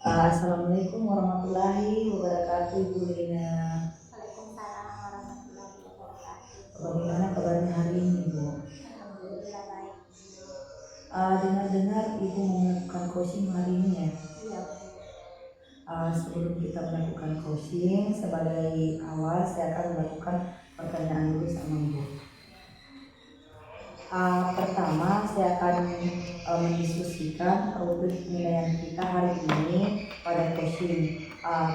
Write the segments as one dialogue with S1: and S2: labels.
S1: Assalamualaikum warahmatullahi wabarakatuh, Ibu Lina.
S2: Waalaikumsalam warahmatullahi wabarakatuh.
S1: Bagaimana kabarnya hari ini, Ibu?
S2: Alhamdulillah baik.
S1: Dengar-dengar Ibu melakukan coaching hari ini ya?
S2: Iya.
S1: Sebelum kita melakukan coaching, sebagai awal saya akan melakukan pertanyaan dulu sama Ibu. Pertama, saya akan mendiskusikan rubrik penilaian kita hari ini pada coaching.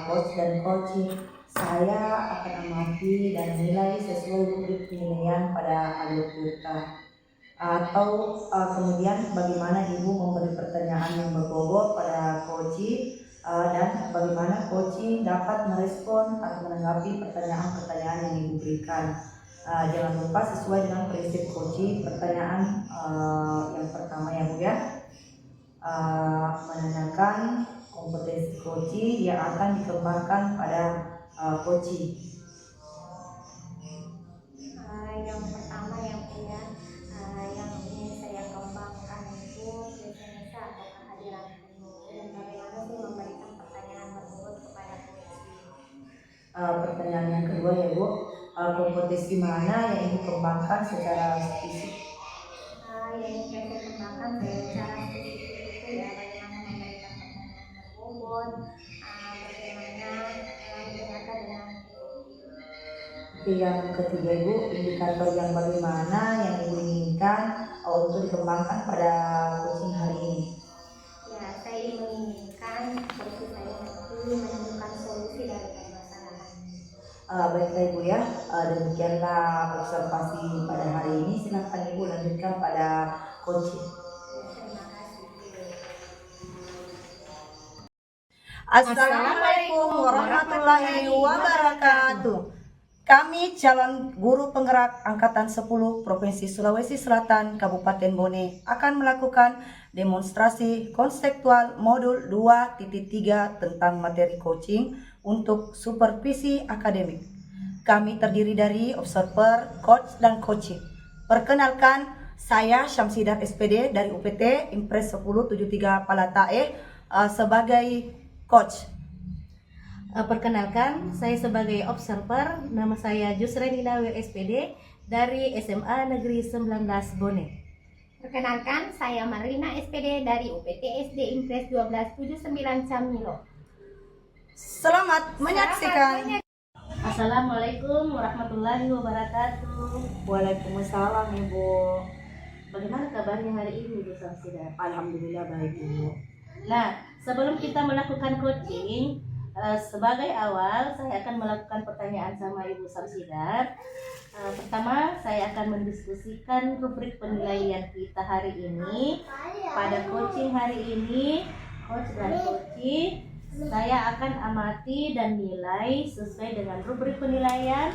S1: Coach dan coaching, saya akan amati dan nilai sesuai rubrik penilaian pada alur kita. Atau kemudian bagaimana Ibu memberi pertanyaan yang berbobot pada coaching dan bagaimana coaching dapat merespon atau menanggapi pertanyaan-pertanyaan yang Ibu berikan. Jangan lupa sesuai dengan prinsip coaching. Pertanyaan yang pertama ya Bu ya, menanyakan kompetensi coaching yang akan dikembangkan pada coaching.
S2: Yang pertama yang punya yang ingin saya kembangkan itu presensi atau kehadiran dan bagaimana sih memberikan pertanyaan berbobot kepada coaching.
S1: Pertanyaan yang kedua ya Bu, kompetensi mana yang Ibu kembangkan secara fisik?
S2: Yang ingin saya kembangkan secara spesifik itu ya bagaimana memberikan pertanyaan berbobot, bagaimana mendengarkan dengan
S1: Yang ketiga Ibu, indikator yang bagaimana yang Ibu inginkan untuk dikembangkan pada coaching hari ini?
S2: Ya, saya menginginkan coaching saya itu menemukan solusi dari permasalahan.
S1: Baiklah Ibu ya, demikianlah observasi pada hari ini. Silakan Ibu lanjutkan pada coaching.
S2: Terima kasih.
S1: Assalamualaikum warahmatullahi wabarakatuh. Kami calon guru penggerak Angkatan 10 Provinsi Sulawesi Selatan Kabupaten Bone akan melakukan demonstrasi konseptual modul 2.3 tentang materi coaching untuk supervisi akademik. Kami terdiri dari observer, coach, dan coaching. Perkenalkan, saya Syamsidar SPD dari UPT Impres 1073 Palatae sebagai coach.
S3: Perkenalkan, saya sebagai observer, nama saya Jusrenina WSPD dari SMA Negeri 19 Bone.
S2: Perkenalkan, saya Marina SPD dari UPT SD Impres 1279 Camilo.
S1: Selamat menyaksikan.
S3: Assalamualaikum warahmatullahi wabarakatuh.
S1: Waalaikumsalam Ibu.
S3: Bagaimana kabarnya hari ini, Bu Samsida?
S1: Alhamdulillah baik Ibu.
S3: Nah, sebelum kita melakukan coaching, sebagai awal saya akan melakukan pertanyaan sama Ibu Samsidar. Pertama, saya akan mendiskusikan rubrik penilaian kita hari ini. Pada coaching hari ini, coach dan coaching, saya akan amati dan nilai sesuai dengan rubrik penilaian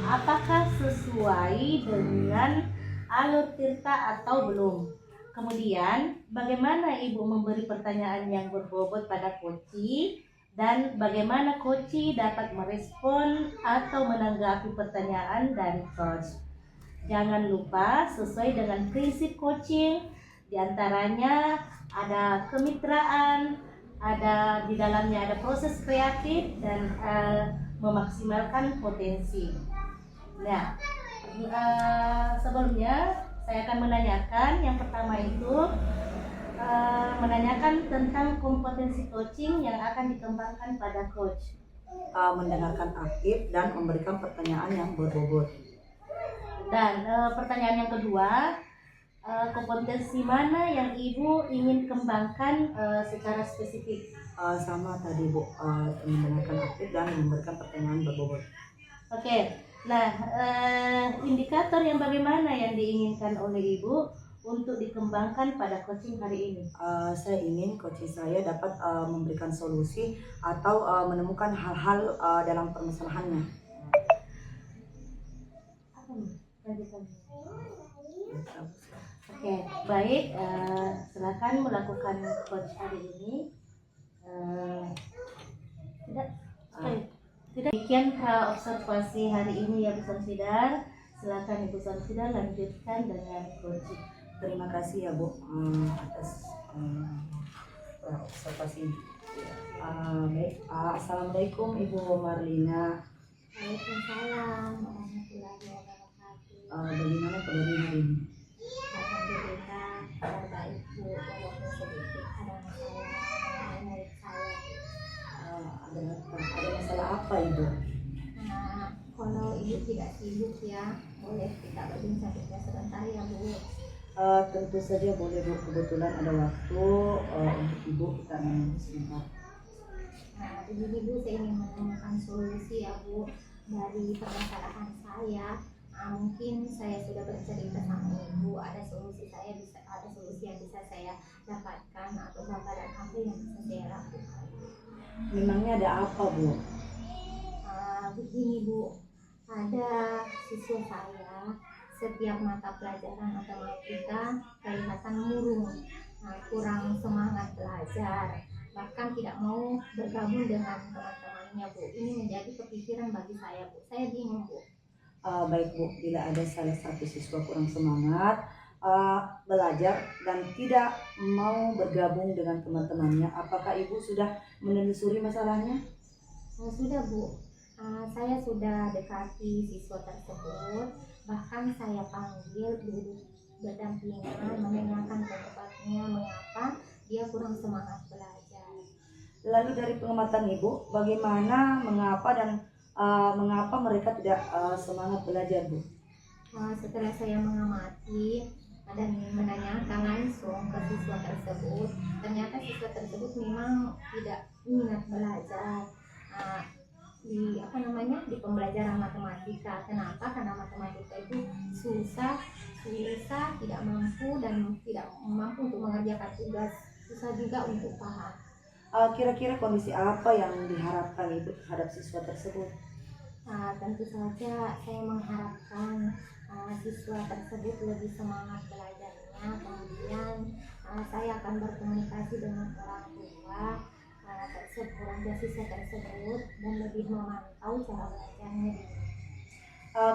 S3: apakah sesuai dengan alur tirta atau belum. Kemudian, bagaimana Ibu memberi pertanyaan yang berbobot pada coaching dan bagaimana coaching dapat merespon atau menanggapi pertanyaan dari coach. Jangan lupa sesuai dengan prinsip coaching, diantaranya ada kemitraan, ada di dalamnya ada proses kreatif dan memaksimalkan potensi. Nah, sebelumnya saya akan menanyakan yang pertama itu menanyakan tentang kompetensi coaching yang akan dikembangkan pada coach.
S1: Mendengarkan aktif dan memberikan pertanyaan yang berbobot.
S3: Dan pertanyaan yang kedua, kompetensi mana yang Ibu ingin kembangkan secara spesifik?
S1: Sama tadi Bu, mendengarkan aktif dan memberikan pertanyaan berbobot.
S3: Oke. Nah, indikator yang bagaimana yang diinginkan oleh Ibu untuk dikembangkan pada coaching hari ini?
S1: Saya ingin coaching saya dapat memberikan solusi atau menemukan hal-hal dalam permasalahannya.
S3: Oke, baik. Silakan melakukan coach hari ini. Tidak. Demikian observasi hari ini ya Bu Samsidar. Silakan Ibu Samsidar lanjutkan dengan coaching.
S1: Terima kasih ya Bu atas observasi. Baik. Assalamualaikum Ibu Marlina.
S2: Waalaikumsalam warahmatullahi wabarakatuh.
S1: Bagaimana kabar Ibu ini?
S2: Alhamdulillah kabar baik Bu, walaupun sedikit ada masalah menurut saya.
S1: Ada masalah apa Ibu?
S2: Nah, kalau Ibu tidak sibuk ya, boleh kita berbincang-bincang sebentar ya Bu.
S1: Tentu saja boleh Bu, kebetulan ada waktu untuk Ibu kita ngomong sebentar.
S2: Nah, begini Bu, saya ingin menemukan solusi ya Bu dari permasalahan saya. Mungkin saya sudah bercerita sama Ibu, ada solusi yang bisa saya dapatkan atau gambaran apa yang bisa saya lakukan.
S1: Memangnya ada apa Bu?
S2: Begini Bu, ada siswa saya setiap mata pelajaran matematika kelihatan murung, kurang semangat belajar, bahkan tidak mau bergabung dengan teman-temannya Bu. Ini menjadi kepikiran bagi saya Bu. Saya bingung Bu.
S1: Baik Bu, bila ada salah satu siswa kurang semangat belajar dan tidak mau bergabung dengan teman-temannya, apakah Ibu sudah menelusuri masalahnya?
S2: Sudah Bu, saya sudah dekati siswa tersebut, bahkan saya panggil duduk berdampingan, menanyakan penyebabnya mengapa dia kurang semangat belajar.
S1: Lalu dari pengamatan Ibu, bagaimana, mengapa mereka tidak semangat belajar Bu?
S2: Setelah saya mengamati dan menanyakan langsung ke siswa tersebut, ternyata siswa tersebut memang tidak minat belajar di pembelajaran matematika. Kenapa? Karena matematika itu susah, tidak mampu dan tidak mampu untuk mengerjakan tugas, susah juga untuk paham.
S1: Kira-kira kondisi apa yang diharapkan Ibu terhadap siswa tersebut?
S2: Tentu saja saya mengharapkan siswa tersebut lebih semangat belajarnya. Kemudian saya akan berkomunikasi dengan orang tua siswa tersebut dan lebih memantau cara belajarnya.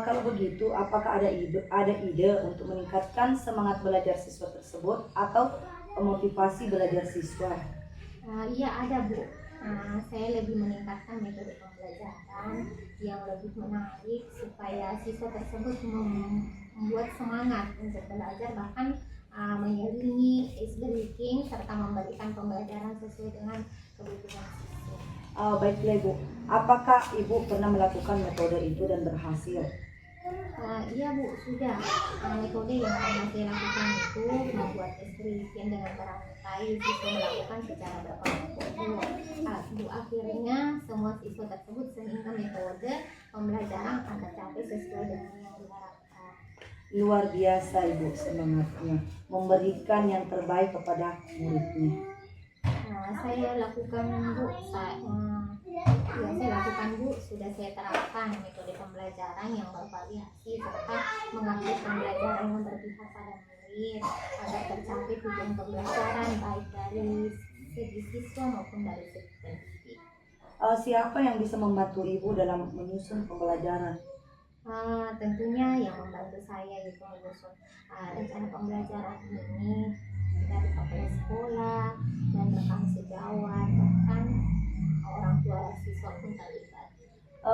S1: Kalau begitu, apakah ada ide untuk meningkatkan semangat belajar siswa tersebut atau motivasi belajar siswa?
S2: Iya ada Bu. Saya lebih meningkatkan metode pembelajaran yang lebih menarik supaya siswa tersebut membuat semangat untuk belajar, bahkan mengiringi ice breaking serta memberikan pembelajaran sesuai dengan kebutuhan siswa.
S1: Baiklah Ibu, apakah Ibu pernah melakukan metode itu dan berhasil?
S2: Iya Bu, sudah. Metode yang pernah saya lakukan itu membuat deskripsi dengan berantai siswa melakukan secara berkelompok Bu. Akhirnya semua siswa tersebut sehingga metode pembelajaran akan tercapai sesuai dengan yang diharapkan.
S1: Luar biasa Ibu semangatnya, memberikan yang terbaik kepada muridnya.
S2: Saya lakukan Bu, sudah saya terapkan metode pembelajaran yang bervariasi serta mengatur pembelajaran yang berpihak pada murid agar tercapai tujuan pembelajaran baik dari segi siswa maupun dari segi pendidik.
S1: Siapa yang bisa membantu Ibu dalam menyusun pembelajaran?
S2: Tentunya yang membantu saya itu menyusun rencana pembelajaran ini dari kepala sekolah dan rekan sejawat, bahkan orang tua siswa pun terlibat.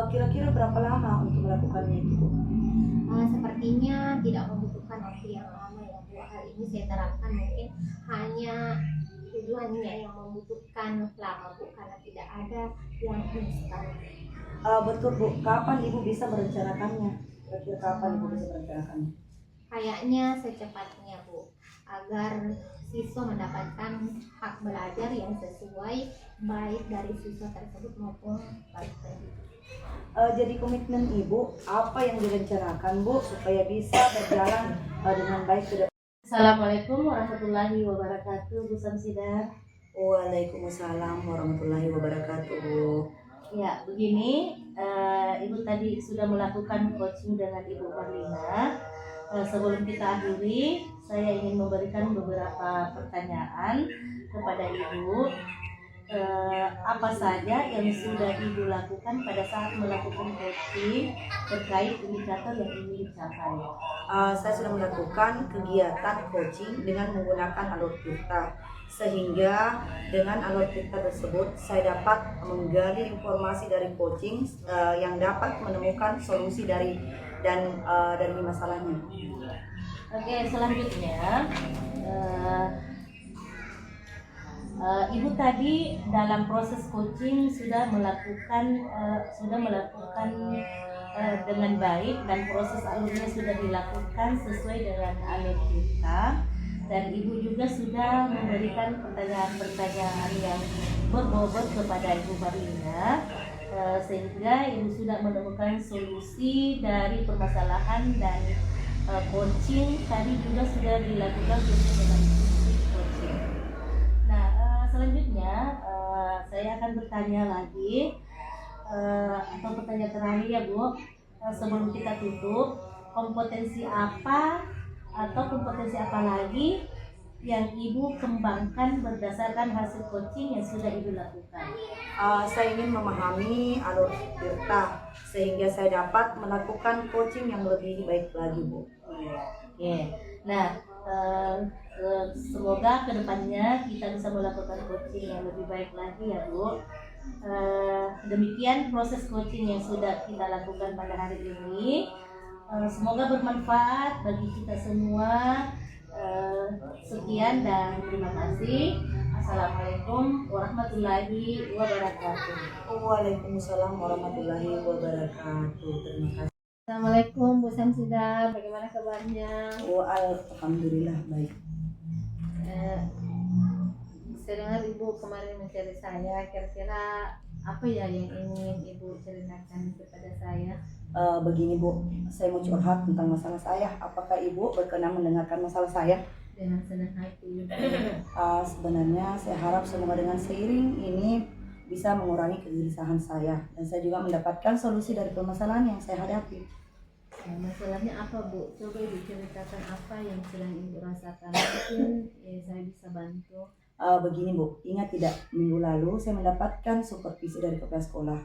S1: Kira-kira berapa lama untuk melakukannya itu Bu?
S2: Sepertinya tidak membutuhkan waktu yang lama ya Bu. Hal ini saya terapkan mungkin hanya tujuannya yang membutuhkan lama Bu, karena tidak ada yang instan.
S1: Betul Bu, kapan Ibu bisa merencanakannya? Kira-kira kapan Ibu bisa merencanakannya?
S2: Kayaknya secepatnya Bu, agar siswa mendapatkan hak belajar yang sesuai baik dari siswa tersebut maupun baik pendidik.
S1: Jadi komitmen Ibu, apa yang direncanakan Bu supaya bisa berjalan dengan baik ke depan?
S3: Assalamualaikum warahmatullahi wabarakatuh, Bu Samsidar.
S1: Waalaikumsalam warahmatullahi wabarakatuh Bu.
S3: Ya, begini, Ibu tadi sudah melakukan coaching dengan Ibu Marlina. Sebelum kita akhiri, saya ingin memberikan beberapa pertanyaan kepada Ibu. apa saja yang sudah Ibu lakukan pada saat melakukan coaching terkait indikator yang ingin dicapai?
S1: Saya sudah melakukan kegiatan coaching dengan menggunakan alur Tirta, sehingga dengan alur Tirta tersebut saya dapat menggali informasi dari coaching yang dapat menemukan solusi dari masalahnya.
S3: Oke, selanjutnya Ibu tadi dalam proses coaching sudah melakukan dengan baik dan proses alurnya sudah dilakukan sesuai dengan alur kita, dan Ibu juga sudah memberikan pertanyaan-pertanyaan yang berbobot kepada Ibu Marlina, sehingga Ibu sudah menemukan solusi dari permasalahan, dan coaching tadi juga sudah dilakukan sesuai dengan instruksi coaching. Nah, selanjutnya saya akan bertanya lagi atau pertanyaan terakhir ya Bu, sebelum kita tutup, kompetensi apa lagi yang Ibu kembangkan berdasarkan hasil coaching yang sudah Ibu lakukan?
S1: Saya ingin memahami alur Tirta sehingga saya dapat melakukan coaching yang lebih baik lagi, Bu.
S3: Oke, nah semoga kedepannya kita bisa melakukan coaching yang lebih baik lagi ya Bu. Demikian proses coaching yang sudah kita lakukan pada hari ini. Semoga bermanfaat bagi kita semua. Sekian dan terima kasih. Assalamualaikum warahmatullahi wabarakatuh.
S1: Waalaikumsalam warahmatullahi wabarakatuh. Terima kasih.
S4: Assalamualaikum Bu Samsida, bagaimana kabarnya?
S1: Alhamdulillah baik.
S4: Saya dengar Ibu kemarin mencari saya, kira-kira apa ya yang ingin Ibu ceritakan kepada saya?
S1: Begini Bu, saya mau curhat tentang masalah saya. Apakah Ibu berkenan mendengarkan masalah saya?
S4: Dengan senang hati.
S1: Sebenarnya saya harap semoga dengan seiring ini bisa mengurangi kegelisahan saya, dan saya juga mendapatkan solusi dari permasalahan yang saya hadapi.
S4: Nah, masalahnya apa Bu? Coba Ibu ceritakan apa yang sedang Ibu rasakan. Mungkin saya bisa bantu.
S1: Begini Bu, ingat tidak, minggu lalu saya mendapatkan supervisi dari kepala sekolah.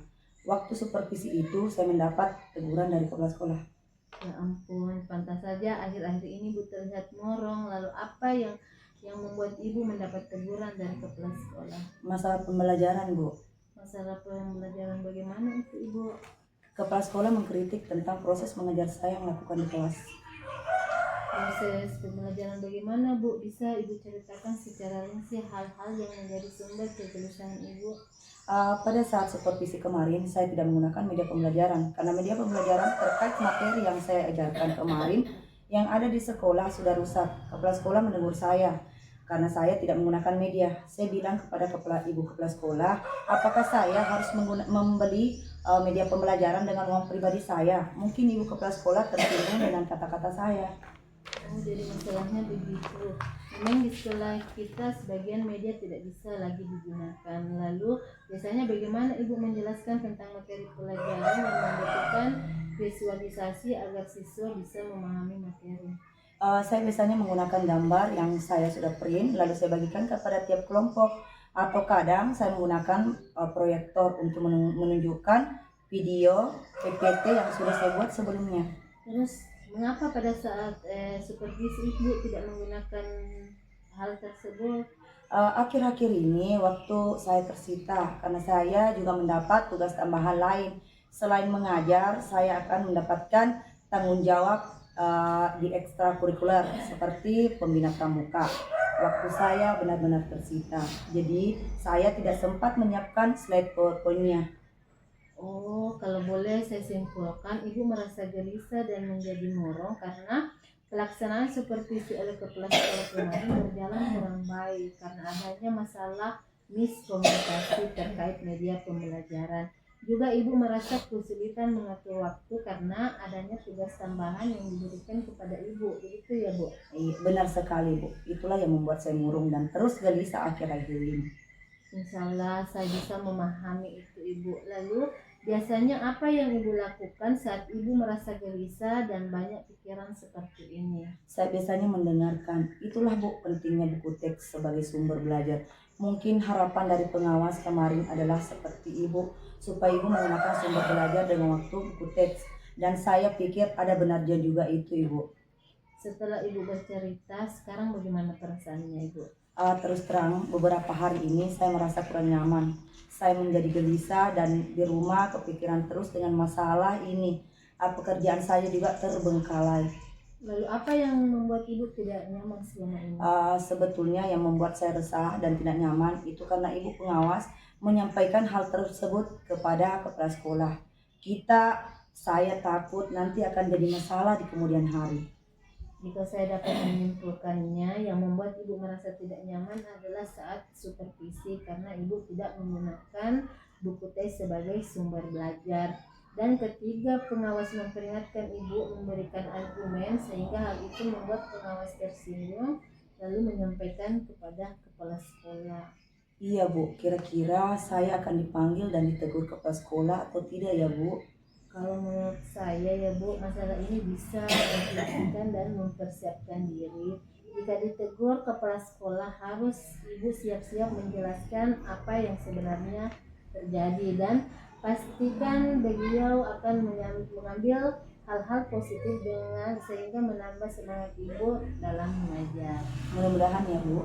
S1: Waktu supervisi itu saya mendapat teguran dari kepala sekolah.
S4: Ya ampun, pantas saja akhir-akhir ini Bu terlihat murung. Lalu apa yang membuat Ibu mendapat teguran dari kepala sekolah?
S1: Masalah pembelajaran Bu.
S4: Masalah pembelajaran bagaimana itu Ibu?
S1: Kepala sekolah mengkritik tentang proses mengajar saya yang melakukan di kelas.
S4: Proses pembelajaran bagaimana Bu? Bisa Ibu ceritakan secara rinci hal-hal yang menjadi sumber kegelisahan Ibu?
S1: Pada saat supervisi kemarin saya tidak menggunakan media pembelajaran karena media pembelajaran terkait materi yang saya ajarkan kemarin yang ada di sekolah sudah rusak. Kepala sekolah menegur saya karena saya tidak menggunakan media. Saya bilang kepada ibu kepala sekolah, apakah saya harus membeli media pembelajaran dengan uang pribadi saya? Mungkin ibu kepala sekolah tersinggung dengan kata-kata saya.
S4: Oh, jadi masalahnya begitu. Memang di sekolah kita sebagian media tidak bisa lagi digunakan. Lalu biasanya bagaimana Ibu menjelaskan tentang materi pelajaran yang membutuhkan visualisasi agar siswa bisa memahami materi?
S1: Saya biasanya menggunakan gambar yang saya sudah print lalu saya bagikan kepada tiap kelompok, atau kadang saya menggunakan proyektor untuk menunjukkan video PPT yang sudah saya buat sebelumnya.
S4: Terus mengapa pada saat supervisi Ibu tidak menggunakan hal tersebut?
S1: Akhir-akhir ini waktu saya tersita karena saya juga mendapat tugas tambahan lain. Selain mengajar, saya akan mendapatkan tanggung jawab di ekstrakurikuler seperti pembina pramuka. Waktu saya benar-benar tersita, jadi saya tidak sempat menyiapkan slide PowerPoint-nya.
S4: Oh, kalau boleh saya simpulkan, Ibu merasa gelisah dan menjadi murung karena pelaksanaan supervisi oleh kepala sekolah kemarin berjalan kurang baik karena adanya masalah miskomunikasi terkait media pembelajaran. Juga Ibu merasa kesulitan mengatur waktu karena adanya tugas tambahan yang diberikan kepada Ibu. Begitu ya Bu?
S1: Benar sekali Bu, itulah yang membuat saya murung dan terus gelisah akhir-akhir ini.
S4: Insya Allah saya bisa memahami itu Ibu. Lalu biasanya apa yang Ibu lakukan saat Ibu merasa gelisah dan banyak pikiran seperti ini?
S1: Saya biasanya mendengarkan. Itulah Bu pentingnya buku teks sebagai sumber belajar. Mungkin harapan dari pengawas kemarin adalah seperti Ibu, supaya Ibu menggunakan sumber belajar dengan waktu buku teks. Dan saya pikir ada benarnya juga itu, Ibu.
S4: Setelah Ibu bercerita, sekarang bagaimana perasaannya Ibu?
S1: Terus terang, beberapa hari ini saya merasa kurang nyaman. Saya menjadi gelisah dan di rumah kepikiran terus dengan masalah ini. Pekerjaan saya juga terbengkalai.
S4: Lalu apa yang membuat Ibu tidak nyaman selama ini?
S1: Sebetulnya yang membuat saya resah dan tidak nyaman itu karena Ibu pengawas menyampaikan hal tersebut kepada kepala sekolah. Saya takut nanti akan jadi masalah di kemudian hari.
S4: Jika saya dapat menyimpulkannya, yang membuat Ibu merasa tidak nyaman adalah saat supervisi karena Ibu tidak menggunakan buku teks sebagai sumber belajar. Dan ketiga, pengawas memperingatkan Ibu memberikan argumen sehingga hal itu membuat pengawas tersinggung lalu menyampaikan kepada kepala sekolah.
S1: Iya Bu, kira-kira saya akan dipanggil dan ditegur kepala sekolah atau tidak ya Bu?
S4: Kalau menurut saya ya Bu, masalah ini bisa direfleksikan dan mempersiapkan diri. Jika ditegur kepala sekolah, harus Ibu siap-siap menjelaskan apa yang sebenarnya terjadi dan pastikan beliau akan mengambil hal-hal positif dengan sehingga menambah semangat Ibu dalam mengajar.
S1: Mudah-mudahan ya Bu.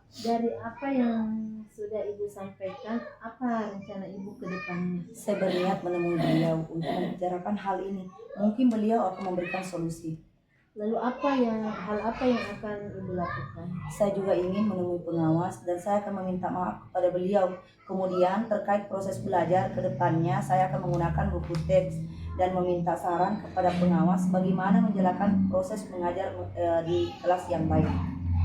S4: Dari apa yang sudah Ibu sampaikan, apa rencana Ibu ke depannya?
S1: Saya berniat menemui beliau untuk membicarakan hal ini. Mungkin beliau akan memberikan solusi.
S4: Lalu hal apa yang akan Ibu lakukan?
S1: Saya juga ingin menemui pengawas dan saya akan meminta maaf kepada beliau. Kemudian terkait proses belajar ke depannya, saya akan menggunakan buku teks dan meminta saran kepada pengawas bagaimana menjalankan proses mengajar di kelas yang baik.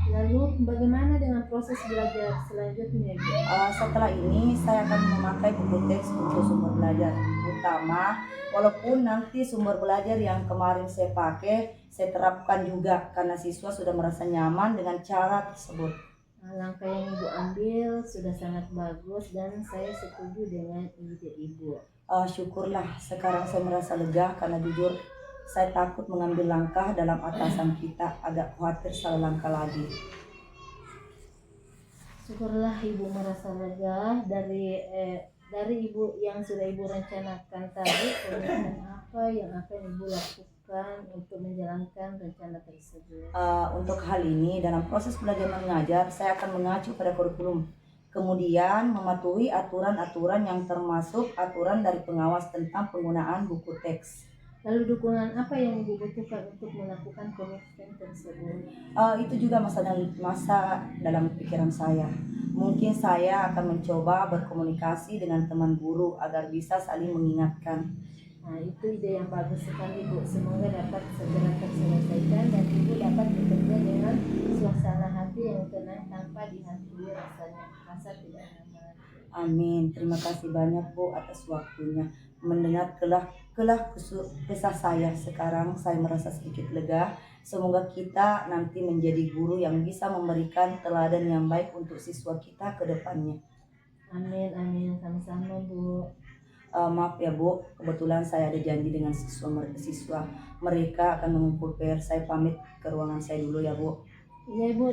S4: Lalu bagaimana dengan proses belajar selanjutnya?
S1: Setelah ini saya akan memakai buku teks untuk sumber belajar utama, walaupun nanti sumber belajar yang kemarin saya pakai saya terapkan juga karena siswa sudah merasa nyaman dengan cara tersebut.
S4: Langkah yang Ibu ambil sudah sangat bagus dan saya setuju dengan ide Ibu.
S1: Syukurlah sekarang saya merasa lega karena jujur saya takut mengambil langkah dalam atasan kita, agak khawatir salah langkah lagi.
S4: Syukurlah Ibu merasa lega dari Ibu yang sudah Ibu rencanakan tadi. Kemudian apa yang akan Ibu lakukan untuk menjalankan rencana tersebut?
S1: Untuk hal ini dalam proses belajar mengajar saya akan mengacu pada kurikulum. Kemudian mematuhi aturan-aturan yang termasuk aturan dari pengawas tentang penggunaan buku teks.
S4: Lalu dukungan apa yang Ibu butuhkan untuk melakukan komitmen tersebut?
S1: Itu juga masa dalam pikiran saya. Mungkin saya akan mencoba berkomunikasi dengan teman guru agar bisa saling mengingatkan.
S4: Nah, itu ide yang bagus sekali Bu. Semoga dapat segera terselesaikan dan Ibu dapat bekerja dengan suasana hati yang tenang tanpa dihantui rasa tidak nyaman.
S1: Amin. Terima kasih banyak Bu atas waktunya. Mendengar kisah saya sekarang saya merasa sedikit lega. Semoga kita nanti menjadi guru yang bisa memberikan teladan yang baik untuk siswa kita ke depannya.
S4: Amin, amin. Sama-sama Bu.
S1: Maaf ya Bu, kebetulan saya ada janji dengan siswa. Mereka akan mengumpul PR. Saya pamit ke ruangan saya dulu ya Bu.
S4: Iya Bu,